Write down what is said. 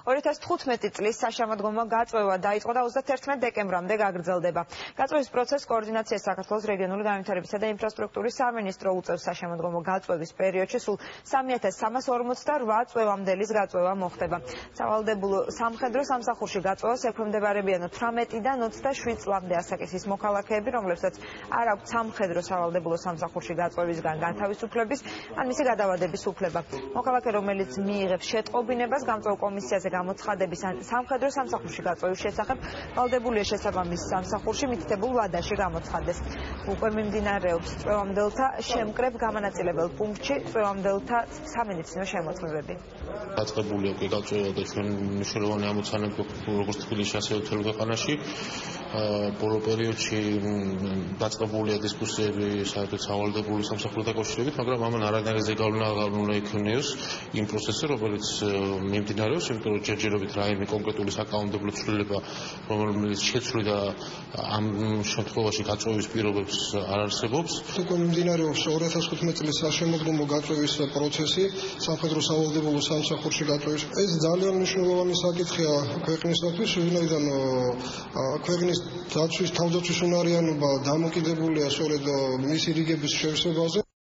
2015 წლის საშემოდგომო გაწვევა დაიწყო და 31 დეკემბრამდე გაგრძელდება. გაწვევის პროცესს კოორდინაციას საქართველოს რეგიონული განვითარებისა და ინფრასტრუქტურის სამინისტრო უწევს. საშემოდგომო გაწვევის პერიოდში სულ 3348 წვევამდელის გაწვევა მოხდება. სავალდებულო სამხედრო სამსახურში გაწვევას ექვემდებარებიან 18-დან 27 წლამდე ასაკის მოქალაქეები, რომლებსაც არ აქვთ სამხედრო სავალდებულო სამსახურში გაწვევისგან განთავისუფლების ან მისი გადავადების უფლება. მოქალაქე, რომელიც მიიღებს შეტყობინებას გამწვევ კომისიაზე გამოცხადების ან სამხედრო სამსახურში გაწვევის შესახებ, ვალდებულია შესაბამის სამსახურში მითითებულ ვადაში გამოცხადდეს. უკვე მიმდინარეობს წვევამდელთა შემკრებ გამანაწილებელ პუნქტში წვევამდელთა სამედიცინო შემოწმებები. დაწყებულია უკვე გაწვევა და ჩვენ მნიშვნელოვანი ამოცანები როგორც თბილისში, ასევე მთელ ქვეყანაში. ბოლო პერიოდში დაწყებულია დისკუსიები საერთოდ სავალდებულო სამსახურთან დაკავშირებით, მაგრამ ამან არანაირი ზეგავლენა არ უნდა იქონიოს იმ პროცესზე, რომელიც მიმდინარეობს, იმიტომ რომ ჯერჯერობით რაიმე კონკრეტული საკანონმდებლო ცვლილება, რომელიც შეცვლიდა ამ შემთხვევაში გაწვევის პირობებს არ არსებობს. უკვე მიმდინარეობს 2015 წლის საშემოდგომო გაწვევის პროცესი, სამხედრო სავალდებულო სამსახურში გაწვევის. ეს ძალიან მნიშვნელოვანი საკითხია ქვეყნისათვის, ვინაიდან ქვეყნის თავდაცვის უნარიანობა დამოკიდებულია სწორედ მისი რიგების შევსებაზე.